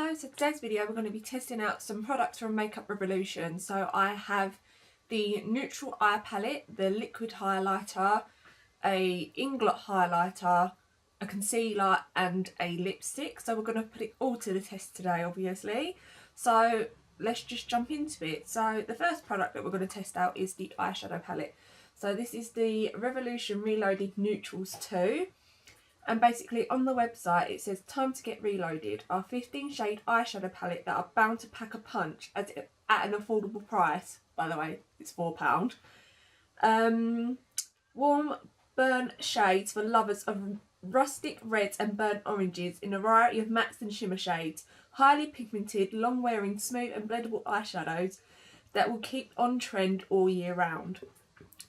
Hello, so today's video we're going to be testing out some products from Makeup Revolution. So I have the neutral eye palette, the liquid highlighter, a inglot highlighter, a concealer and a lipstick. So we're going to put it all to the test today, obviously. So let's just jump into it. So the first product that we're going to test out is the eyeshadow palette. So this is the Revolution Reloaded Neutrals 2. And basically on the website it says time to get reloaded. Our 15 shade eyeshadow palette that are bound to pack a punch at an affordable price. By the way, it's £4. Warm burn shades for lovers of rustic reds and burnt oranges in a variety of mattes and shimmer shades. Highly pigmented, long wearing, smooth and blendable eyeshadows that will keep on trend all year round.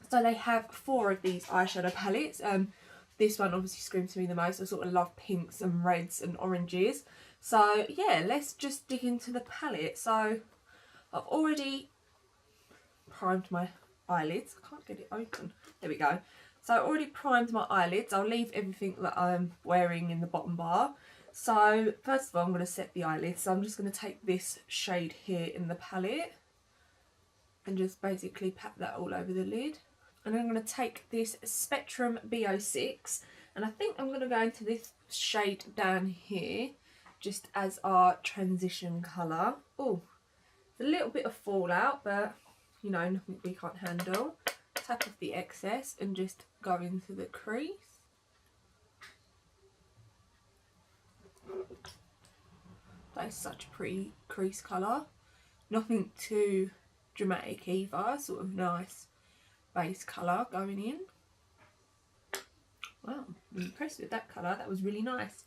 So they have 4 of these eyeshadow palettes. This one obviously screams to me the most. I sort of love pinks and reds and oranges. So yeah, let's just dig into the palette. So I've already primed my eyelids. I can't get it open. There we go. So I already primed my eyelids. I'll leave everything that I'm wearing in the bottom bar. So first of all, I'm going to set the eyelids. So I'm just going to take this shade here in the palette and just basically pat that all over the lid. And I'm going to take this Spectrum B06 and I think I'm going to go into this shade down here just as our transition colour. Oh, it's a little bit of fallout, but you know, nothing we can't handle. Tap off the excess and just go into the crease. That is such a pretty crease colour. Nothing too dramatic either, sort of nice base colour going in. Wow, I'm impressed with that colour. That was really nice.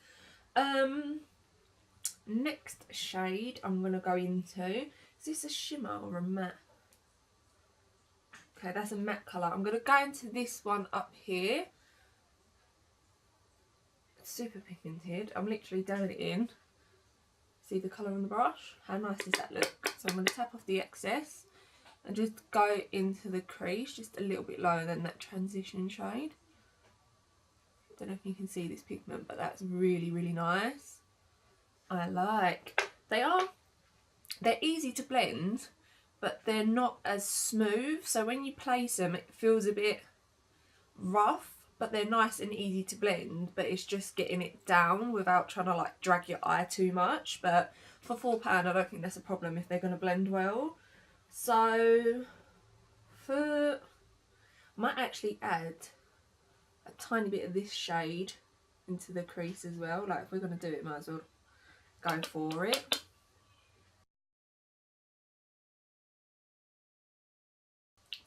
Next shade I'm going to go into, is this a shimmer or a matte? Okay, that's a matte colour. I'm going to go into this one up here. It's super pigmented. I'm literally dabbing it in. See the colour on the brush? How nice does that look? So I'm going to tap off the excess and just go into the crease just a little bit lower than that transition shade. Don't know if you can see this pigment, but that's really, really nice. I like. They're easy to blend, but they're not as smooth. So when you place them, it feels a bit rough, but they're nice and easy to blend. But it's just getting it down without trying to like drag your eye too much. But for £4, I don't think that's a problem if they're going to blend well. So, I might actually add a tiny bit of this shade into the crease as well. Like if we're going to do it, might as well go for it.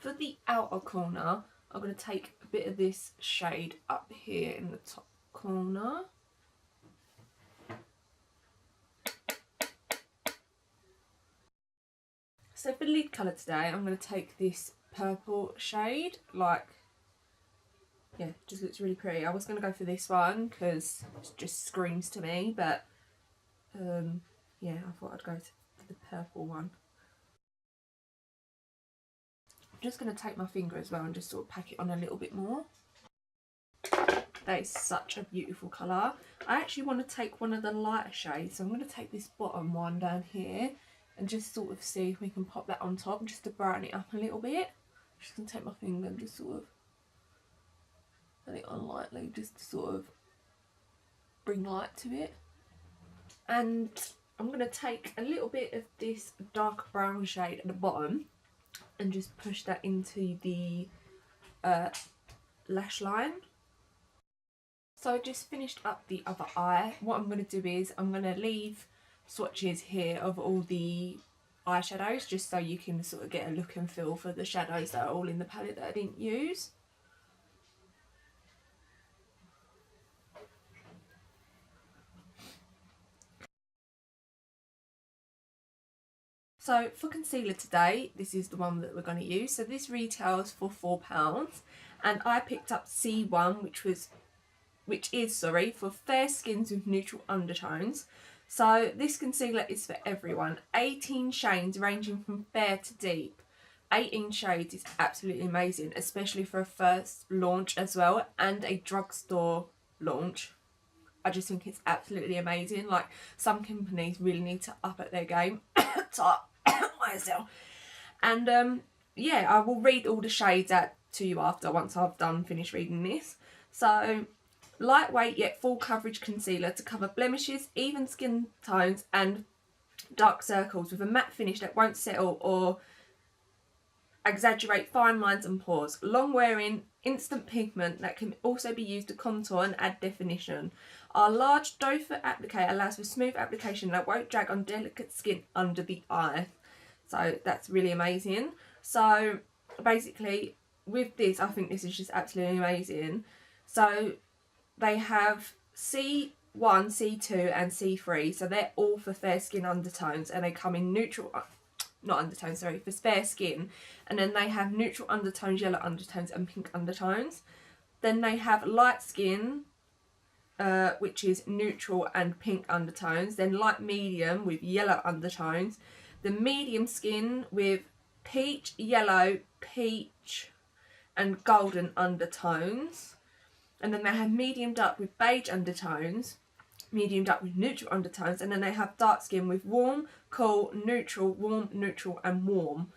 For the outer corner, I'm going to take a bit of this shade up here in the top corner. So for the lid colour today, I'm going to take this purple shade, like, yeah, just looks really pretty. I was going to go for this one because it just screams to me, but yeah, I thought I'd go for the purple one. I'm just going to take my finger as well and just sort of pack it on a little bit more. That is such a beautiful colour. I actually want to take one of the lighter shades, so I'm going to take this bottom one down here and just sort of see if we can pop that on top just to brighten it up a little bit. I'm just going to take my finger and just sort of put it on lightly just to sort of bring light to it. And I'm going to take a little bit of this dark brown shade at the bottom and just push that into the lash line. So I just finished up the other eye. What I'm going to do is I'm going to leave swatches here of all the eyeshadows just so you can sort of get a look and feel for the shadows that are all in the palette that I didn't use. So for concealer today, this is the one that we're going to use. So this retails for £4 and I picked up C1 which is for fair skins with neutral undertones. So this concealer is for everyone. 18 shades ranging from fair to deep. 18 shades is absolutely amazing, especially for a first launch as well and a drugstore launch. I just think it's absolutely amazing. Like, some companies really need to up at their game. Myself. And yeah, I will read all the shades out to you after, once I've finished reading this. So, lightweight yet full coverage concealer to cover blemishes, even skin tones and dark circles with a matte finish that won't settle or exaggerate fine lines and pores. Long wearing, instant pigment that can also be used to contour and add definition. Our large doe foot applique allows for smooth application that won't drag on delicate skin under the eye. So that's really amazing. So basically with this, I think this is just absolutely amazing. So they have C1, C2 and C3. So they're all for fair skin undertones, and they come in neutral, not undertones, sorry, for fair skin. And then they have neutral undertones, yellow undertones and pink undertones. Then they have light skin, which is neutral and pink undertones. Then light medium with yellow undertones. The medium skin with peach, yellow, peach and golden undertones. And then they have medium dark with beige undertones, medium dark with neutral undertones, and then they have dark skin with warm, cool, neutral, warm, neutral and warm,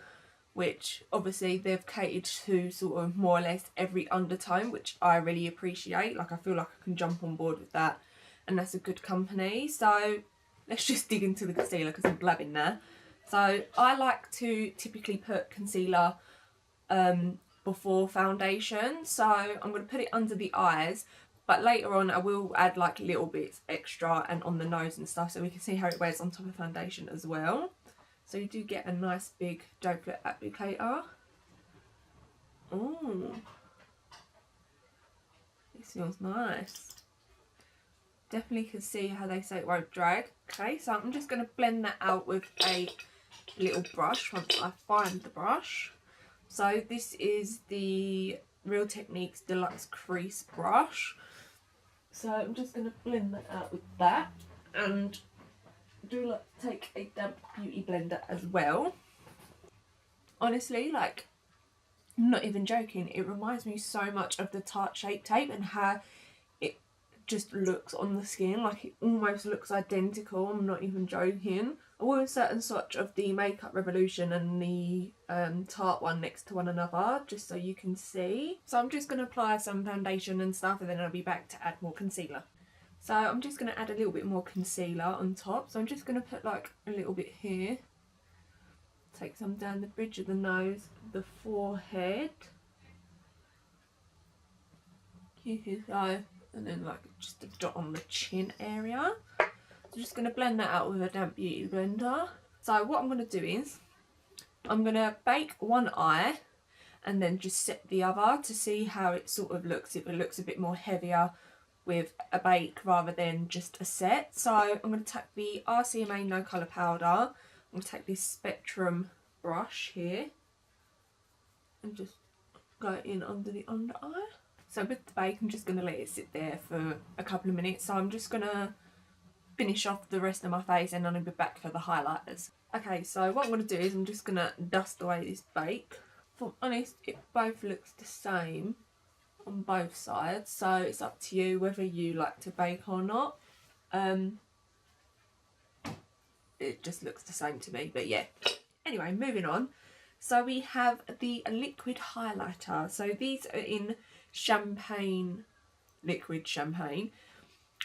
which obviously they've catered to sort of more or less every undertone, which I really appreciate. Like, I feel like I can jump on board with that, and that's a good company. So let's just dig into the concealer because I'm blabbing there. So I like to typically put concealer before foundation, so I'm going to put it under the eyes, but later on I will add like little bits extra and on the nose and stuff, so we can see how it wears on top of foundation as well. So you do get a nice big doe foot applicator. Oh, this feels nice. Definitely can see how they say it won't drag. Okay, so I'm just going to blend that out with a little brush once I find the brush. So this is the Real Techniques Deluxe Crease Brush. So I'm just going to blend that out with that, and do like take a damp beauty blender as well. Honestly, like, I'm not even joking, it reminds me so much of the Tarte Shape Tape and how it just looks on the skin. Like, it almost looks identical, I'm not even joking. I will insert and swatch of the Makeup Revolution and the Tarte one next to one another, just so you can see. So I'm just going to apply some foundation and stuff, and then I'll be back to add more concealer. So I'm just going to add a little bit more concealer on top. So I'm just going to put like a little bit here. Take some down the bridge of the nose, the forehead. Here you go. And then like just a dot on the chin area. I'm just going to blend that out with a damp beauty blender. So what I'm going to do is, I'm going to bake one eye and then just set the other to see how it sort of looks, if it looks a bit more heavier with a bake rather than just a set. So I'm going to take the RCMA No Colour Powder. I'm going to take this Spectrum brush here and just go in under the under eye. So with the bake, I'm just going to let it sit there for a couple of minutes. So I'm just going to finish off the rest of my face and then I'll be back for the highlighters. Okay, so what I'm going to do is I'm just going to dust away this bake. If I'm honest, it both looks the same on both sides, so it's up to you whether you like to bake or not. It just looks the same to me, but yeah. Anyway, moving on. So we have the liquid highlighter. So these are in champagne, liquid champagne.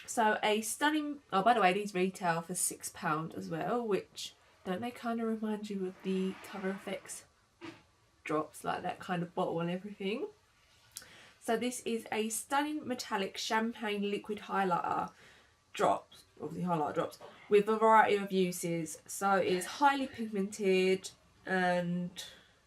So a stunning, oh by the way, these retail for £6 as well, which, don't they kind of remind you of the Colour FX drops, like that kind of bottle and everything? So this is a stunning metallic champagne liquid highlighter drops, obviously highlighter drops, with a variety of uses. So it's highly pigmented and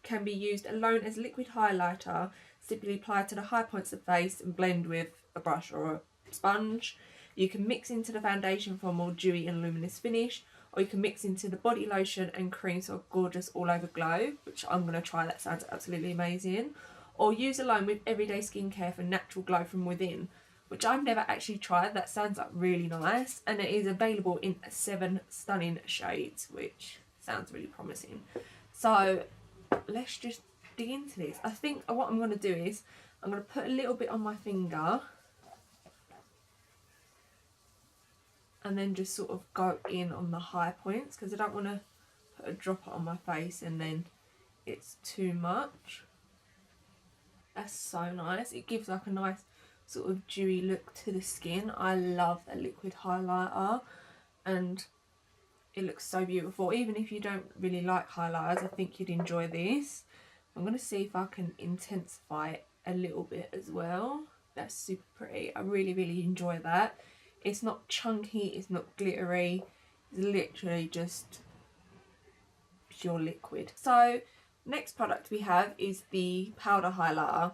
can be used alone as liquid highlighter, simply applied to the high points of the face and blend with a brush or a sponge. You can mix into the foundation for a more dewy and luminous finish, or you can mix into the body lotion and cream for a gorgeous all over glow, which I'm going to try, that sounds absolutely amazing. Or use alone with everyday skincare for natural glow from within, which I've never actually tried. That sounds like really nice, and it is available in 7 stunning shades, which sounds really promising. So let's just dig into this. I think what I'm going to do is I'm going to put a little bit on my finger and then just sort of go in on the high points, because I don't want to put a dropper on my face and then it's too much. That's so nice. It gives like a nice sort of dewy look to the skin. I love a liquid highlighter and it looks so beautiful. Even if you don't really like highlighters, I think you'd enjoy this. I'm going to see if I can intensify it a little bit as well. That's super pretty. I really, really enjoy that. It's not chunky, it's not glittery. It's literally just pure liquid. So next product we have is the powder highlighter.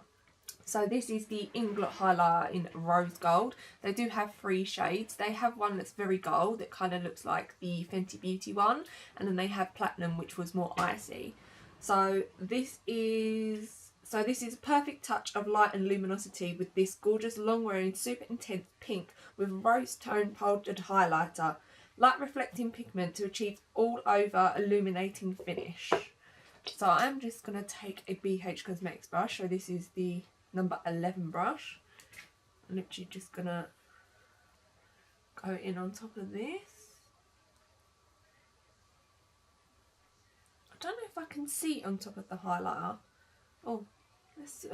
So this is the Inglot highlighter in rose gold. They do have 3 shades. They have one that's very gold, that kind of looks like the Fenty Beauty one, and then they have platinum, which was more icy. So this is a perfect touch of light and luminosity with this gorgeous long wearing super intense pink with rose tone powdered highlighter. Light reflecting pigment to achieve all over illuminating finish. So I'm just going to take a BH Cosmetics brush. So this is the number 11 brush. I'm literally just going to go in on top of this. I don't know if I can see on top of the highlighter. Oh, let's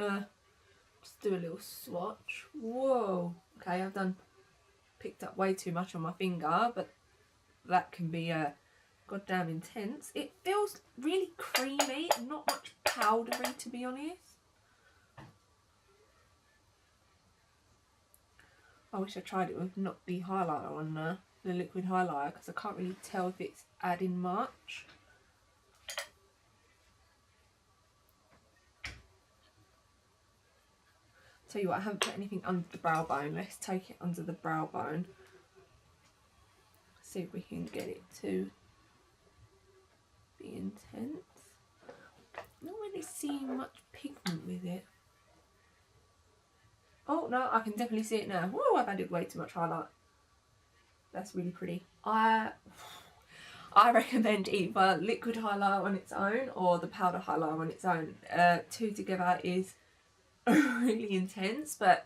just do a little swatch. Whoa. Okay, I've picked up way too much on my finger, but that can be goddamn intense. It feels really creamy and not much powdery, to be honest. I wish I tried it with not the highlighter on the liquid highlighter, because I can't really tell if it's adding much. Tell you what, I haven't put anything under the brow bone. Let's take it under the brow bone. See if we can get it to be intense. Not really seeing much pigment with it. Oh no, I can definitely see it now. Whoa, I've added way too much highlight. That's really pretty. I recommend either liquid highlighter on its own or the powder highlighter on its own. 2 together is really intense, but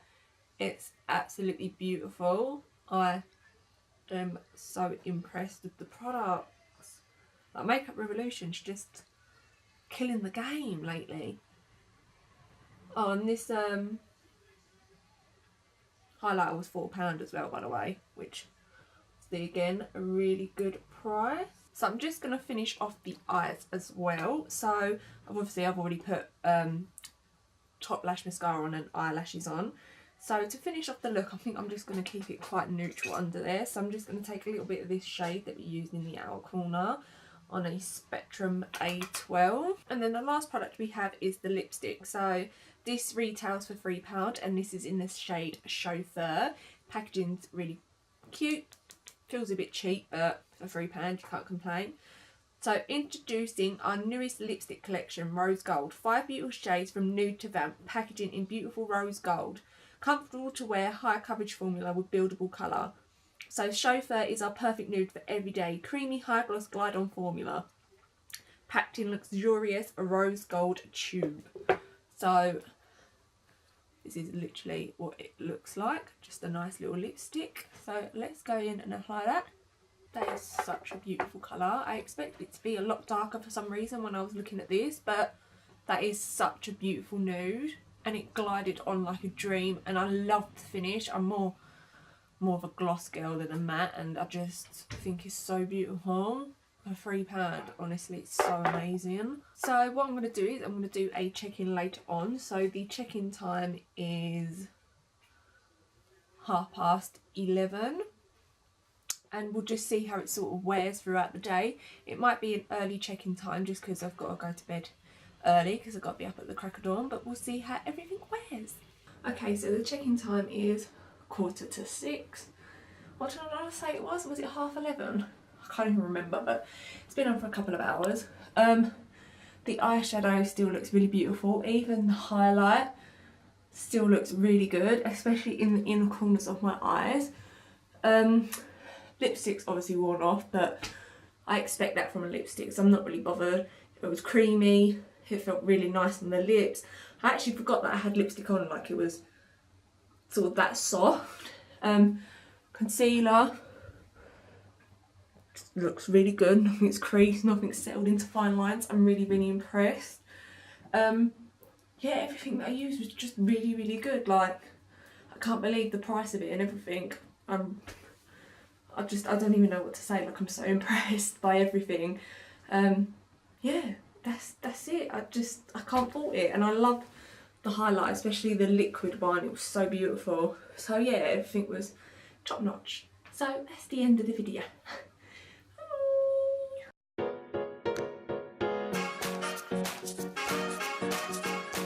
it's absolutely beautiful. I am so impressed with the products. Like Makeup Revolution's just killing the game lately. Oh, and this highlighter was £4 as well, by the way, which is again a really good price. So I'm just going to finish off the eyes as well. So obviously I've already put top lash mascara on and eyelashes on. So to finish off the look, I think I'm just going to keep it quite neutral under there. So I'm just going to take a little bit of this shade that we used in the outer corner on a Spectrum A12. And then the last product we have is the lipstick. So this retails for £3 and this is in the shade Chauffeur. Packaging's really cute. Feels a bit cheap, but for £3 you can't complain. So introducing our newest lipstick collection, Rose Gold. 5 beautiful shades from nude to vamp, packaging in beautiful rose gold. Comfortable to wear, high coverage formula with buildable colour. So Chauffeur is our perfect nude for everyday. Creamy high gloss glide on formula. Packed in luxurious rose gold tube. So this is literally what it looks like. Just a nice little lipstick. So let's go in and apply that. That is such a beautiful colour. I expected it to be a lot darker for some reason when I was looking at this, but that is such a beautiful nude. And it glided on like a dream, and I love the finish. I'm more of a gloss girl than a matte, and I just think it's so beautiful. For £3, honestly, it's so amazing. So what I'm going to do is I'm going to do a check-in later on. So the check-in time is 11:30. And we'll just see how it sort of wears throughout the day. It might be an early check-in time just because I've got to go to bed early because I've got to be up at the crack of dawn, but we'll see how everything wears. Okay, so the check-in time is 6:15. What did I say it was? Was it 11:30? I can't even remember, but it's been on for a couple of hours. The eyeshadow still looks really beautiful. Even the highlight still looks really good, especially in the inner corners of my eyes. Lipstick's obviously worn off, but I expect that from a lipstick, so I'm not really bothered. It was creamy, it felt really nice on the lips. I actually forgot that I had lipstick on, like it was sort of that soft. Concealer, looks really good. Nothing's creased, nothing's settled into fine lines. I'm really, really impressed. Yeah, everything that I used was just really, really good. Like, I can't believe the price of it and everything. I don't even know what to say. Like, I'm so impressed by everything. Yeah, that's it. I can't fault it, and I love the highlight, especially the liquid one. It was so beautiful. So yeah, everything was top notch. So that's the end of the video.